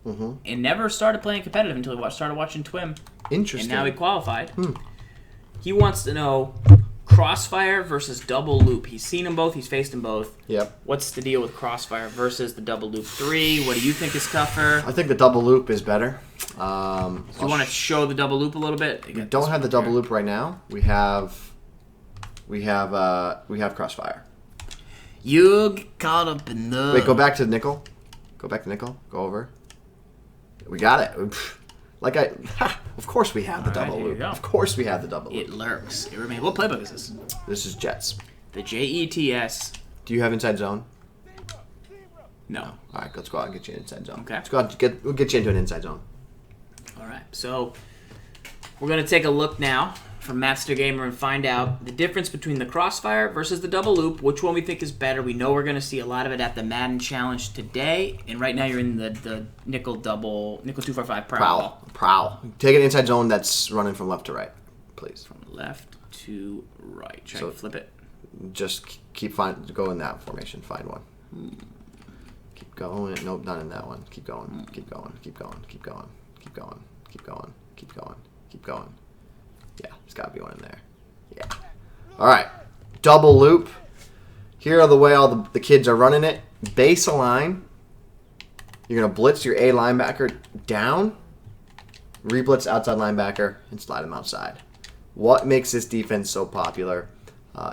and never started playing competitive until he started watching Twim. Interesting. And now he qualified. He wants to know Crossfire versus Double Loop. He's seen them both. He's faced them both. Yep. What's the deal with Crossfire versus the Double Loop 3? What do you think is tougher? I think the Double Loop is better. Do you want to show the Double Loop a little bit? We don't have the Double Loop right now. We have Crossfire. You get caught up in the... Wait, go back to nickel. Go back to nickel. Go over. We got it. Of course we have the Double Loop. Of course we have the Double Loop. It lurks. It remains. What playbook is this? This is Jets. The JETS. Do you have inside zone? No. All right, let's go out and get you an inside zone. Okay. Let's go out and we'll get you into an inside zone. All right. So we're going to take a look now from Master Gamer and find out the difference between the Crossfire versus the Double Loop, which one we think is better. We know we're going to see a lot of it at the Madden Challenge today, and right now you're in the nickel 245 Prowl. Take an inside zone that's running from left to right, please. From left to right. Try to flip it. Just go in that formation. Find one. Keep going. Nope, not in that one. Keep going. Keep going. Keep going. Keep going. Keep going. Keep going. Keep going. Keep going. Yeah, there's got to be one in there. Yeah. All right. Double loop. Here are the way all the kids are running it. Base align. You're going to blitz your A linebacker down. Reblitz outside linebacker and slide him outside. What makes this defense so popular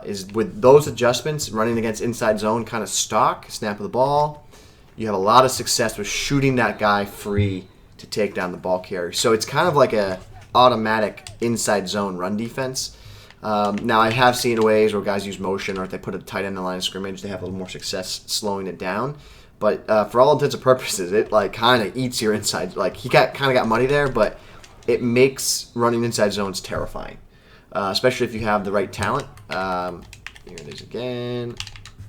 is with those adjustments, running against inside zone kind of stock, snap of the ball, you have a lot of success with shooting that guy free to take down the ball carrier. So it's kind of like a automatic inside zone run defense. Now I have seen ways where guys use motion, or if they put a tight end in the line of scrimmage, they have a little more success slowing it down. But for all intents and purposes, it like kind of eats your inside. Like he kind of got money there, but it makes running inside zones terrifying, especially if you have the right talent. Here it is again.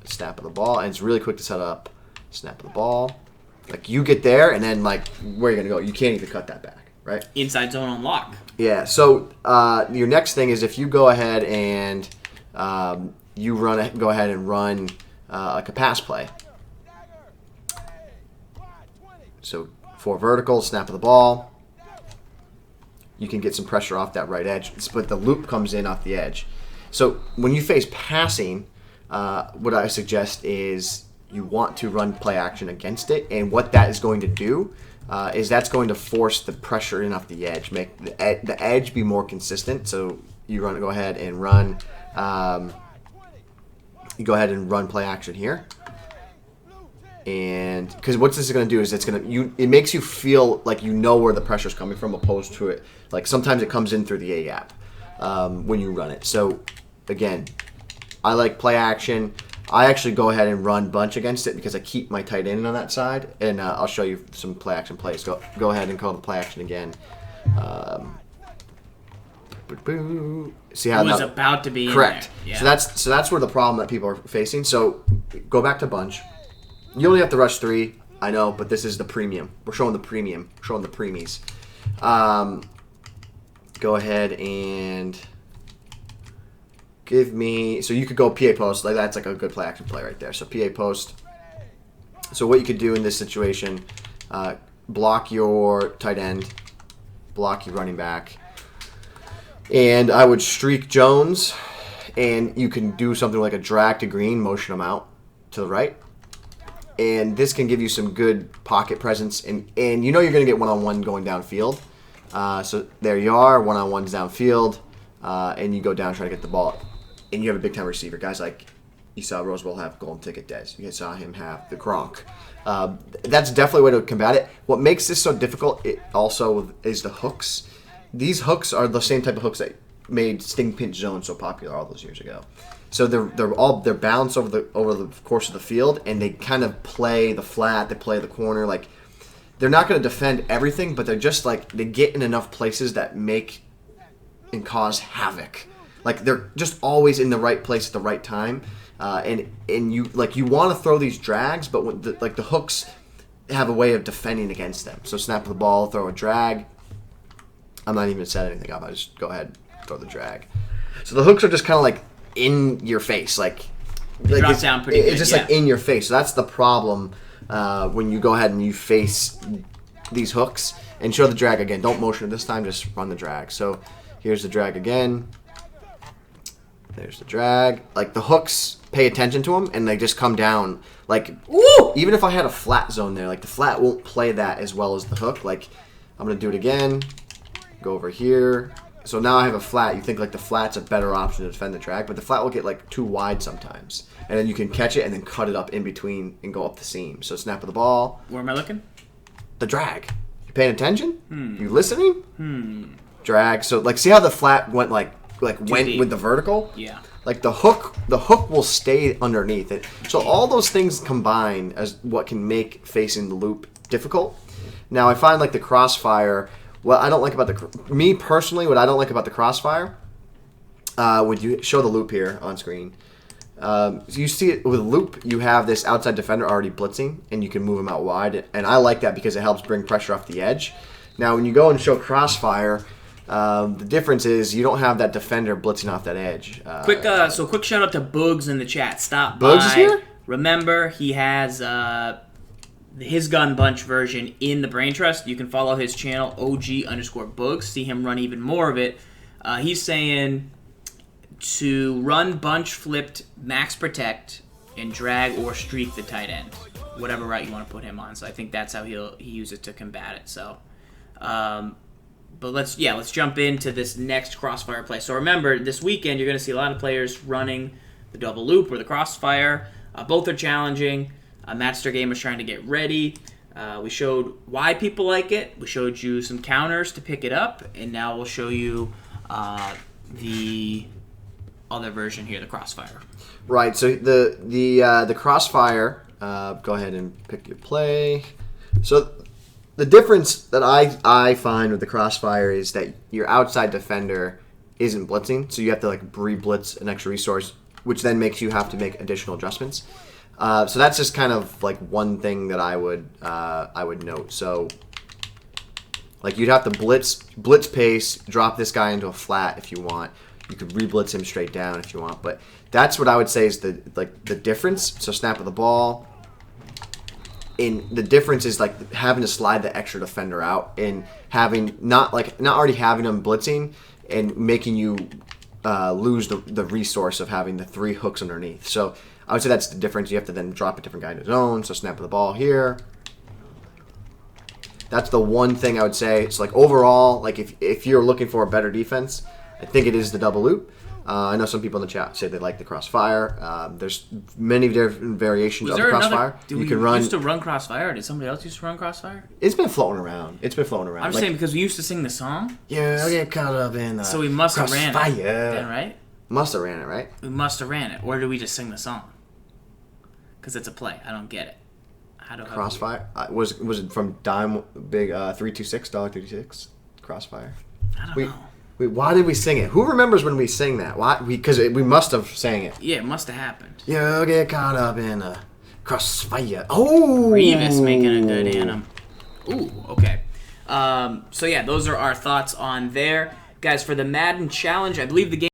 Snap of the ball, and it's really quick to set up. Snap of the ball. Like you get there, and then like where are you gonna go? You can't even cut that back. Right? Inside zone unlock. Yeah. So your next thing is if you go ahead and go ahead and run like a pass play. So for vertical, snap of the ball, you can get some pressure off that right edge, but the loop comes in off the edge. So when you face passing, what I suggest is you want to run play action against it, and what that is going to do is that's going to force the pressure in off the edge, make the edge be more consistent. So you go ahead and run. You go ahead and run play action here, and because what this is going to do is it makes you feel like you know where the pressure is coming from, opposed to it like sometimes it comes in through the A gap when you run it. So again, I like play action. I actually go ahead and run bunch against it because I keep my tight end on that side, and I'll show you some play action plays. Go ahead and call the play action again. See how it was about to be correct. In there. Yeah. So that's where the problem that people are facing. So go back to bunch. You only have to rush 3. I know, but this is the premium. We're showing the premium. We're showing the preemies. Go ahead and give me. So you could go PA post. Like that's like a good play action play right there. So PA post. So what you could do in this situation, block your tight end, block your running back, and I would streak Jones, and you can do something like a drag to green, motion him out to the right. And this can give you some good pocket presence, and you know you're going to get one-on-one going downfield. So there you are, one-on-ones downfield, and you go down trying to get the ball. And you have a big-time receiver. Guys like you saw Rosewell have Golden Ticket Dez. You saw him have the Gronk. That's definitely a way to combat it. What makes this so difficult also is the hooks. These hooks are the same type of hooks that made Sting Pinch Zone so popular all those years ago. So they're balanced over the course of the field, and they kind of play the flat, they play the corner. Like they're not going to defend everything, but they're just like they get in enough places that make and cause havoc. Like they're just always in the right place at the right time, and you want to throw these drags, but when the hooks have a way of defending against them. So snap the ball, throw a drag. I'm not even going to set anything up. I just go ahead, throw the drag. So the hooks are just kind of like in your face, like drop down pretty good. It's just like in your face. So that's the problem when you go ahead and you face these hooks and show the drag again. Don't motion it this time, just run the drag. So here's the drag again. There's the drag. Like, the hooks, pay attention to them, and they just come down. Like, Ooh! even if I had a flat zone there, like, the flat won't play that as well as the hook. Like, I'm going to do it again. Go over here. So now I have a flat. You think, like, the flat's a better option to defend the drag, but the flat will get, like, too wide sometimes. And then you can catch it and then cut it up in between and go up the seam. So snap of the ball. Where am I looking? The drag. You paying attention? You listening? Drag. So, like, see how the flat went, went deep. with the vertical? Yeah. Like, the hook will stay underneath it. So all those things combine as what can make facing the loop difficult. Now, I find, like, the crossfire, what I don't like about me personally, what I don't like about the crossfire, would you show the loop here on screen? So you see it with loop, you have this outside defender already blitzing, and you can move him out wide. And I like that because it helps bring pressure off the edge. Now, when you go and show crossfire, the difference is you don't have that defender blitzing off that edge. Quick shout out to Boogs in the chat. Stop Boogs by. is here? Remember, he has his gun bunch version in the Brain Trust. You can follow his channel, OG_Boogs. See him run even more of it. He's saying to run bunch flipped max protect and drag or streak the tight end, whatever route you want to put him on. So I think that's how he uses it to combat it. So, but let's jump into this next crossfire play. So remember, this weekend you're going to see a lot of players running the double loop or the crossfire. Both are challenging. Master Gamer's trying to get ready. We showed why people like it. We showed you some counters to pick it up, and now we'll show you the other version here, the crossfire. Right. So the crossfire. Go ahead and pick your play. So the difference that I find with the crossfire is that your outside defender isn't blitzing, so you have to like re-blitz an extra resource, which then makes you have to make additional adjustments. So that's just kind of like one thing that I would note. So like you'd have to blitz pace, drop this guy into a flat if you want. You could re-blitz him straight down if you want, but that's what I would say is the difference. So snap of the ball. And the difference is like having to slide the extra defender out and having not already having them blitzing and making you lose the resource of having the 3 hooks underneath. So I would say that's the difference. You have to then drop a different guy into zone. So snap of the ball here. That's the one thing I would say. It's like overall, like if you're looking for a better defense, I think it is the double loop. I know some people in the chat say they like the crossfire. There's many different variations of the crossfire. You can run. Used to run crossfire? Or did somebody else used to run crossfire? It's been floating around. I'm just saying because we used to sing the song. Yeah, I get caught up in so we must have ran it, then, right? Must have ran it, right? We must have ran it, or did we just sing the song? Because it's a play. I don't get it. Crossfire was it from Dime Big 326 $326 Crossfire? I don't know. Why did we sing it? Who remembers when we sang that? Why? Because we must have sang it. Yeah, it must have happened. You get caught up in a crossfire. Oh! Revis making a good anthem. Ooh, okay. So yeah, those are our thoughts on there. Guys, for the Madden Challenge, I believe the game